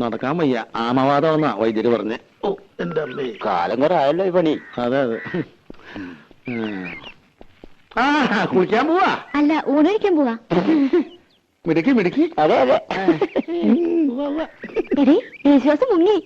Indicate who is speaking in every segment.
Speaker 1: നടക്കാൻ വയ്യ, ആമവാദമെന്നാ വൈദ്യര് പറഞ്ഞ്. ഓ എന്റെ അമ്മേ,
Speaker 2: കാലം കുറെ ആയല്ലോ ഈ പണി.
Speaker 1: അതെ അതെ. ആ കുളിക്കാൻ പോവാ?
Speaker 3: അല്ല, ഊണഴിക്കാൻ പോവാ.
Speaker 1: മിടുക്കി മിടുക്കി.
Speaker 2: അതെ അതെ.
Speaker 3: എടി വിശ്വാസം മുങ്ങി.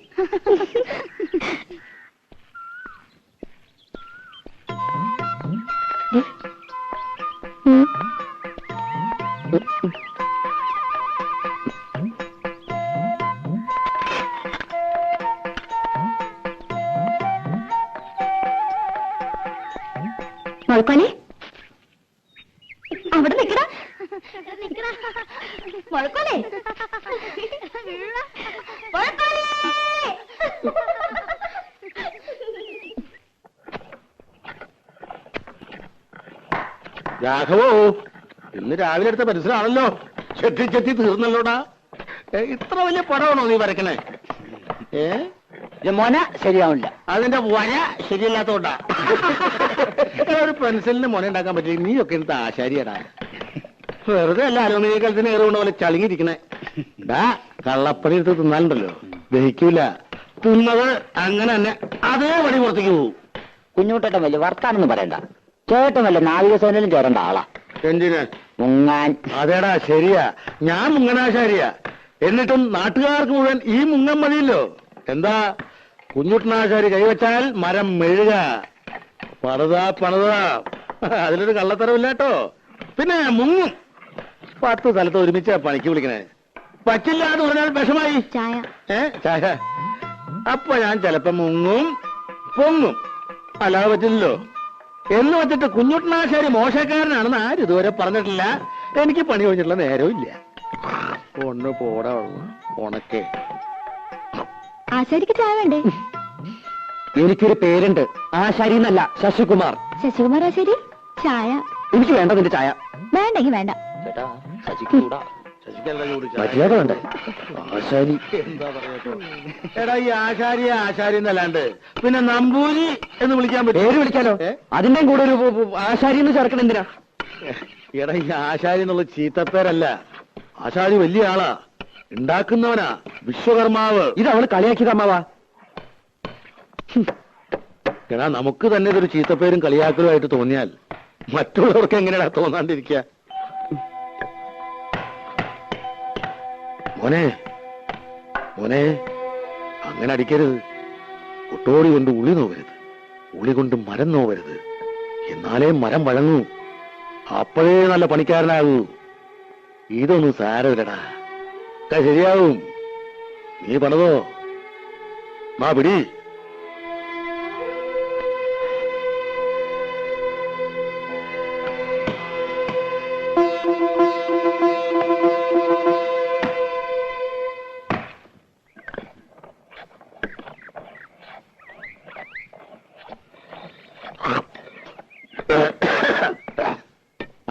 Speaker 3: മുഴക്കോലെ അവിടെ നിക്കടാ. മുഴക്കോലെ
Speaker 1: രാഘവോ, ഇന്ന് രാവിലെ എടുത്ത പരിസരമാണല്ലോ. ചെത്തി ചെത്തി തീർന്നല്ലോടാ. ഇത്ര വലിയ പടമാണോ നീ വരക്കണേ?
Speaker 2: മോന ശരിയാവില്ല.
Speaker 1: അതിന്റെ വര ശരിയല്ലാത്തോണ്ടാ. ഒരു പെൻസിലിന് മുന ഉണ്ടാക്കാൻ പറ്റില്ല. നീയൊക്കെ എടുത്ത ആശാരിയടാ. വെറുതെ അല്ല അലുമിനിയ കലത്തിന് ഏറുകൊണ്ട് പോലെ ചളിങ്ങിരിക്കണേ. കള്ളപ്പണി എടുത്ത് തിന്നാലുണ്ടല്ലോ, ദഹിക്കൂല. തിന്നത് അങ്ങനെ തന്നെ അതേ പണി പുറത്തേക്ക് പോവും.
Speaker 2: കുഞ്ഞുട്ടേട്ടൻ വലിയ വർത്താനൊന്നും പറയണ്ട. ചേട്ടൻ വല്ല നാവികസേനയിലും ചേരേണ്ട ആളാ.
Speaker 1: എന്തിന്?
Speaker 2: മുങ്ങാൻ.
Speaker 1: അതേടാ ശരിയാ, ഞാൻ മുങ്ങനാശാരിയാ. എന്നിട്ടും നാട്ടുകാർക്ക് മുഴുവൻ ഈ മുങ്ങൻ മതിയല്ലോ. എന്താ, കുഞ്ഞുട്ടനാശാരി കൈവച്ചാൽ മരം മെഴുക. പണിതാ അതിലൊരു കള്ളത്തരമില്ല കേട്ടോ. പിന്നെ മുങ്ങും. 10 സ്ഥലത്ത് ഒരുമിച്ച് പണിക്ക് വിളിക്കണേ. പറ്റില്ല എന്ന് പറഞ്ഞാൽ വിഷമായി.
Speaker 3: ചായ.
Speaker 1: ചായ. അപ്പൊ ഞാൻ ചിലപ്പോ മുങ്ങും പൊങ്ങും. അല്ലാതെ പറ്റില്ലല്ലോ. എന്ന് വെച്ചിട്ട് കുഞ്ഞുട്ടനാശാരി മോശക്കാരനാണെന്ന് ആരും ഇതുവരെ പറഞ്ഞിട്ടില്ല. എനിക്ക് പണി കഴിഞ്ഞിട്ടുള്ള നേരവും ഇല്ല. ഒന്ന് പോടാ ഉണക്കേ.
Speaker 3: ആശാരിക്ക് ചായ വേണ്ടേ?
Speaker 2: എനിക്കൊരു പേരുണ്ട്, ആശാരി എന്നല്ല, ശശികുമാർ.
Speaker 3: ശശികുമാർ ആശാരി ചായ.
Speaker 2: എനിക്ക് വേണ്ട നിന്റെ ചായ.
Speaker 3: വേണ്ടെങ്കി വേണ്ട.
Speaker 2: ചേട്ടാ ശശിക്കൂടാ. മര്യാദ വേണ്ട. ആശാരി
Speaker 1: എന്താ പറയാ? എടാ, ഈ ആശാരി എന്നല്ലാണ്ട് പിന്നെ നമ്പൂരി എന്ന് വിളിക്കാൻ പറ്റും?
Speaker 2: പേര് വിളിക്കാലോ. അതിന്റെയും കൂടെ ഒരു ആശാരി എന്ന് ചേർക്കണം എന്തിനാ?
Speaker 1: എടാ, ഈ ആശാരി എന്നുള്ള ചീത്തപ്പേരല്ല. ആശാരി വലിയ ആളാ, ഉണ്ടാക്കുന്നവനാ, വിശ്വകർമാവ്.
Speaker 2: ഇത് അവള് കളിയാക്കിയത് അമ്മാവാ.
Speaker 1: എടാ, നമുക്ക് തന്നെ ഇതൊരു ചീത്തപ്പേരും കളിയാക്കലുമായിട്ട് തോന്നിയാൽ മറ്റുള്ളവർക്ക് എങ്ങനെയാ തോന്നാണ്ടിരിക്കുക? മോനെ മോനെ, അങ്ങനെ അടിക്കരുത്. ഒട്ടോടി കൊണ്ട് ഉളി നോവരുത്, ഉളി കൊണ്ട് മരം നോവരുത്. എന്നാലേ മരം വഴങ്ങൂ. അപ്പോഴേ നല്ല പണിക്കാരനാകൂ. ഇതൊന്നും സാരമില്ലടാ, ശരിയാവും. നീ പണിതോ. മാ പിടി.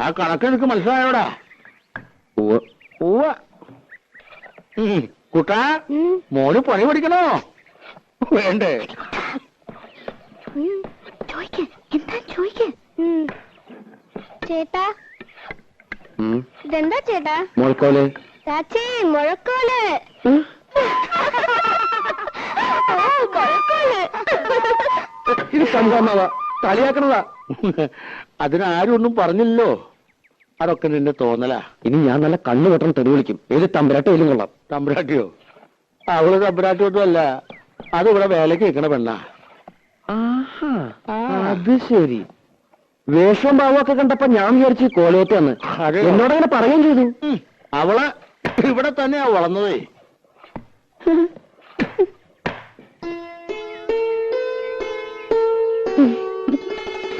Speaker 1: ആ കണക്ക് എനിക്ക് മനസ്സിലായോടാ? കുട്ടാ, മോന് പണി പഠിക്കണോ വേണ്ടേ?
Speaker 3: ചേട്ടാ, ഇതെന്താ ചേട്ടാ?
Speaker 2: മുഴക്കോല്.
Speaker 3: ചാച്ചി, മുഴക്കോല്.
Speaker 2: ഇത് സംഭവമാവാ, കളിയാക്കണതാ.
Speaker 1: അതിനാരും ഒന്നും പറഞ്ഞില്ലല്ലോ. അതൊക്കെ നിന്റെ തോന്നലാ.
Speaker 2: ഇനി ഞാൻ നല്ല കണ്ണു വെട്ടണം തെറി വിളിക്കും. ഏത് തമ്പരാട്ടോ എല്ലാം കൊള്ളാം.
Speaker 1: തമ്പുരാട്ടിയോ? അവള് തമ്പുരാട്ടിയൊന്നും അല്ല, അതിവിടെ വേലക്ക് വെക്കണ പെണ്ണാ.
Speaker 2: അത് ശരി. വേഷവും ഭാവമൊക്കെ കണ്ടപ്പോ ഞാൻ വിചാരിച്ചു കോലയറ്റാന്ന്. എന്നോടങ്ങനെ പറയുകയും ചെയ്തു.
Speaker 1: അവള് ഇവിടെ തന്നെയാ വളർന്നതേ.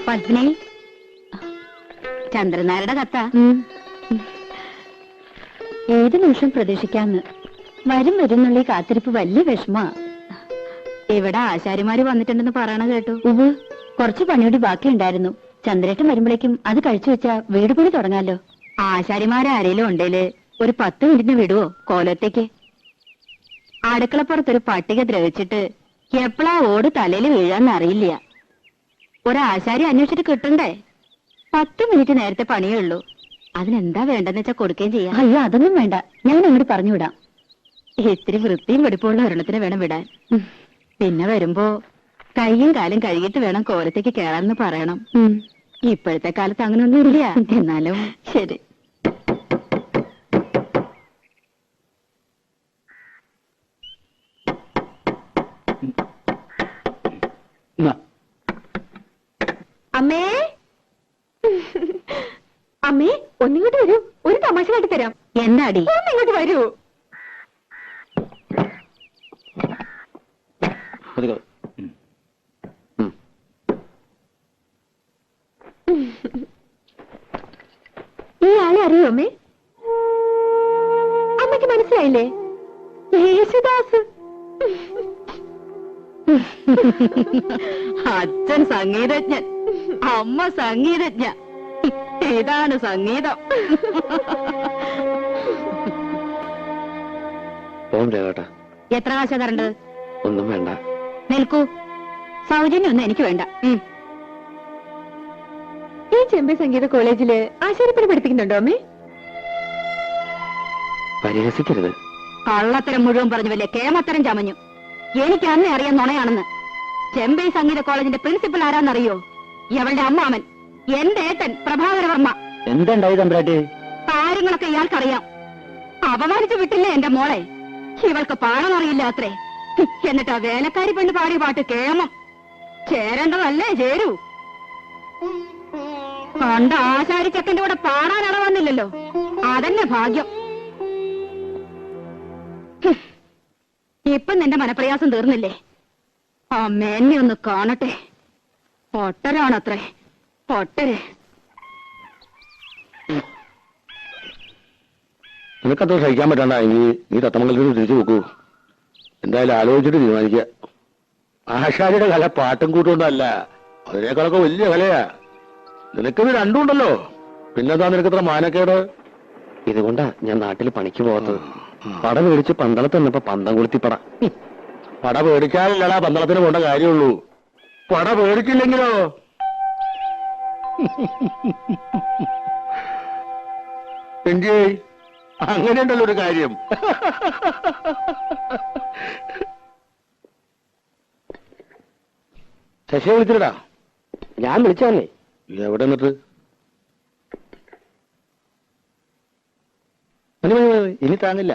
Speaker 3: പത്മിനി, ചന്ദ്രനാരുടെ കത്ത. ഏത് നിമിഷം പ്രതീക്ഷിക്കാന്ന്. വരുന്നുള്ള കാത്തിരിപ്പ് വലിയ വിഷമാ. ഇവിടെ ആശാരിമാര് വന്നിട്ടുണ്ടെന്ന് പറയണ കേട്ടു. കുറച്ച് പണിയോടി ബാക്കിയുണ്ടായിരുന്നു. ചന്ദ്രേട്ടൻ വരുമ്പോഴേക്കും അത് കഴിച്ചു വെച്ചാ വീട് പണി തുടങ്ങാലോ. ആശാരിമാരാരേലും ഉണ്ടേല് ഒരു 10 മിനിറ്റിന് വിടുവോ കോലത്തേക്ക്? അടുക്കളപ്പുറത്തൊരു പട്ടിക ദ്രവിച്ചിട്ട് എപ്പോഴാ ഓട് തലയിൽ വീഴാന്ന് അറിയില്ല. ഒരാശാരി അന്വേഷിച്ചിട്ട് കിട്ടണ്ടേ? 10 മിനിറ്റ് നേരത്തെ പണിയേ ഉള്ളൂ. അതിനെന്താ വേണ്ടെന്ന് വെച്ചാ കൊടുക്കുകയും ചെയ്യാം. അയ്യോ, അതൊന്നും വേണ്ട, ഞാൻ അങ്ങോട്ട് പറഞ്ഞുവിടാം. ഇത്തിരി വൃത്തിയും വെടിപ്പുള്ള ഒരെണ്ണത്തിന് വേണം വിടാൻ. പിന്നെ വരുമ്പോ കൈയും കാലും കഴുകിയിട്ട് വേണം കോലത്തേക്ക് കേറാന്ന് പറയണം. ഇപ്പോഴത്തെ കാലത്ത് അങ്ങനൊന്നും ഇല്ല. എന്നാലും ശരി.
Speaker 4: അമ്മേ അമ്മേ ഒന്നിങ്ങോട്ട് വരൂ, ഒരു തമാശ കാട്ടിത്തരാം.
Speaker 3: എന്താടി?
Speaker 4: ഒന്നിങ്ങോട്ട് വരൂ. ഈ ആളെ അറിയോ അമ്മേ? അമ്മയ്ക്ക് മനസ്സിലായില്ലേ? യേശുദാസ്.
Speaker 3: അച്ഛൻ സംഗീതജ്ഞൻ, അമ്മ സംഗീതജ്ഞ. ഇതാണ് സംഗീതം.
Speaker 2: കേട്ടാ,
Speaker 3: എത്ര കാശാ തരേണ്ടത്?
Speaker 2: ഒന്നും വേണ്ട.
Speaker 3: നിൽക്കൂ, സൗജന്യൊന്നും എനിക്ക് വേണ്ട.
Speaker 4: ഈ ചെമ്പൈ സംഗീത കോളേജില് ആശാരിപ്പണി പഠിപ്പിക്കുന്നുണ്ടോ അമ്മേ?
Speaker 2: പരിഹസിക്കരുത്.
Speaker 3: കള്ളത്തരം മുഴുവൻ പറഞ്ഞു വല്ലേ കേമത്തരം ചമഞ്ഞു. എനിക്ക് അന്നേ അറിയാൻ നുണയാണെന്ന്. ചെമ്പൈ സംഗീത കോളേജിന്റെ പ്രിൻസിപ്പൽ ആരാന്നറിയോ? ഇവളുടെ അമ്മാമൻ, എന്റെ ഏട്ടൻ പ്രഭാകരവർമ്മ.
Speaker 2: എന്തുണ്ടായി തമ്പ്രാട്ടി?
Speaker 3: കാര്യങ്ങളൊക്കെ ഇയാൾക്കറിയാം. അപമാനിച്ചു വിട്ടില്ലേ എന്റെ മോളെ? ഇവൾക്ക് പാടാനറിയില്ല അത്രേ. എന്നിട്ട് ആ വേലക്കാരി പെണ്ണ് പാടിയ പാട്ട് കേമം. ചേരേണ്ടതല്ലേ ചേരൂ. കണ്ട ആശാരി ചെക്കന്റെ കൂടെ പാടാൻ അളവന്നില്ലല്ലോ, അതന്നെ ഭാഗ്യം. ഇപ്പൊ നിന്റെ മനപ്രയാസം തീർന്നില്ലേ? അമ്മേന്നെ ഒന്ന് കാണട്ടെ. പൊട്ടരാണത്രേ, പൊട്ടര്.
Speaker 1: നിനക്കത്ര സഹിക്കാൻ പറ്റണ്ടെങ്കിൽ നീ തത്തമംഗലത്തിന് തിരിച്ചു നോക്കൂ. എന്തായാലും ആലോചിച്ചിട്ട് തീരുമാനിക്കുക. ആശാരിയുടെ കല പാട്ടും കൂട്ടുകൊണ്ടല്ല, അതിനേക്കാളൊക്കെ വലിയ കലയാ. നിനക്കിത് രണ്ടും ഉണ്ടല്ലോ, പിന്നെന്താ നിനക്കത്ര മാനക്കേട്?
Speaker 2: ഇതുകൊണ്ടാ ഞാൻ നാട്ടിൽ പണിക്ക് പോകാത്തത്. പട മേടിച്ച് പന്തളത്ത് നിന്നപ്പോ പന്തം കൊളുത്തിപ്പട.
Speaker 1: പട പേടിച്ചാലല്ലടാ പന്തളത്തിന് പോണ്ട കാര്യമുള്ളൂ. പട പേടിച്ചില്ലെങ്കിലോ? എന്റെ അങ്ങനെയുണ്ടല്ലോ ഒരു കാര്യം. ശശിയെ വിളിച്ചിട്ടാ?
Speaker 2: ഞാൻ വിളിച്ചതല്ലേ.
Speaker 1: എവിടെ നിന്നിട്ട്? മതി മതി മതി, ഇനി താങ്ങില്ല.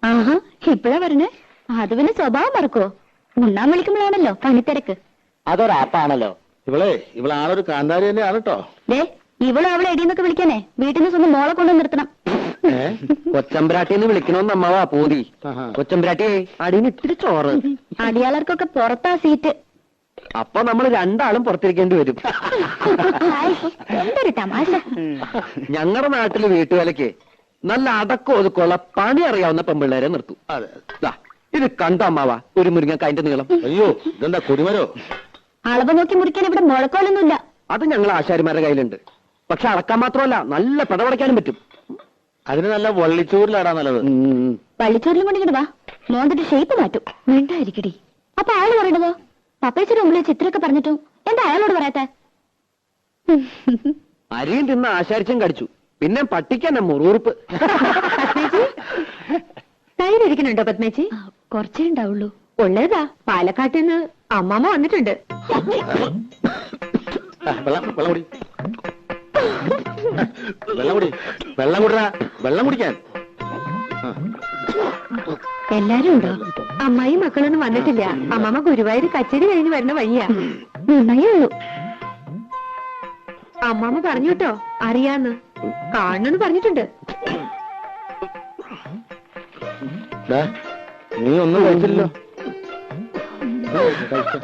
Speaker 3: ആഹാ, ഇപ്പഴാ പറഞ്ഞേ? അത് പിന്നെ സ്വഭാവം മറക്കോ? ഉണ്ണാൻ വിളിക്കുമ്പോഴാണല്ലോ പണിത്തിരക്ക്.
Speaker 2: അതൊരാപ്പാണല്ലോ.
Speaker 1: ഇവളാണൊരു കാന്താരി തന്നെയാണ് കേട്ടോ.
Speaker 3: ദേ, ഇവളും അവളെ എടിയെന്നൊക്കെ വിളിക്കാനേ വീട്ടിൽ നിന്ന് സ്വന്തം മോളെ കൊണ്ട് നിർത്തണം.
Speaker 2: കൊച്ചമ്പ്രാട്ടിന്ന് വിളിക്കണോന്ന് അമ്മാവാ പൂതി. കൊച്ചമ്പ്രാട്ടിയെ അടിയിൽ ഇത്തിരി ചോറ്.
Speaker 3: അടിയാളർക്കൊക്കെ പുറത്താ സീറ്റ്.
Speaker 2: അപ്പൊ നമ്മൾ രണ്ടാളും പുറത്തിരിക്കേണ്ടി വരും.
Speaker 3: എന്തൊരു തമാശ.
Speaker 2: ഞങ്ങളുടെ നാട്ടില് വീട്ടുവേലയ്ക്ക് നല്ല അടക്കം ഒതുക്കമുള്ള പണി അറിയാവുന്ന പെമ്പിള്ളേരെ നിർത്തും.
Speaker 1: അതെ,
Speaker 2: ഇത് കണ്ട അമ്മാവാ ഒരു മുരിങ്ങക്കായന്റെ നീളം.
Speaker 1: അയ്യോ, ഇതെന്താ കുടിമരോ?
Speaker 3: അളവ് നോക്കി മുറിക്കാൻ ഇവിടെ മുഴക്കോലൊന്നുമില്ല.
Speaker 2: അത് ഞങ്ങൾ ആശാരിമാരുടെ കയ്യിലുണ്ട്. പക്ഷെ അളക്കാൻ മാത്രമല്ല, നല്ല പടവടയ്ക്കാനും പറ്റും.
Speaker 1: അതിന് നല്ല വള്ളിച്ചോറിലാടാ നല്ലത്.
Speaker 3: വള്ളിച്ചോറിലും കൊണ്ടിട്ട് വാ, മോന്തിട്ട് ഷേപ്പ് മാറ്റും. വേണ്ടായിരിക്കടി. അപ്പൊ അയാൾ പറയണതോ? പപ്പേച്ചിയുടെ മുമ്പിൽ ചിത്രമൊക്കെ പറഞ്ഞിട്ടും എന്താ അയാളോട് പറയാത്ത?
Speaker 2: അരിയും തിന്ന് ആശാരിച്ചും കടിച്ചു. പിന്നെ പട്ടിക്കന്നെ മുറുറുപ്പ്.
Speaker 4: തൈരിക്കുന്നുണ്ടോ പത്മേച്ചി?
Speaker 3: കുറച്ചേ ഉണ്ടാവുള്ളൂ.
Speaker 4: ഉള്ളതാ, പാലക്കാട്ടിൽ നിന്ന് അമ്മാമ്മ വന്നിട്ടുണ്ട്.
Speaker 1: വെള്ളം കുടി, വെള്ളം കുടിടാ, വെള്ളം കുടിക്കാൻ.
Speaker 3: എല്ലാരും ഉണ്ടോ?
Speaker 4: അമ്മായി മക്കളൊന്നും വന്നിട്ടില്ല. അമ്മാമ്മ ഗുരുവായൂർ കച്ചേരി കഴിഞ്ഞ് വരുന്ന വഴിയാ.
Speaker 3: നന്നായേ ഉള്ളൂ.
Speaker 4: അമ്മാമ്മ പറഞ്ഞു കേട്ടോ, അറിയാന്ന് കാണണമെന്ന് പറഞ്ഞിട്ടുണ്ട്.
Speaker 1: നീ ഒന്നും കഴിച്ചില്ലല്ലോ.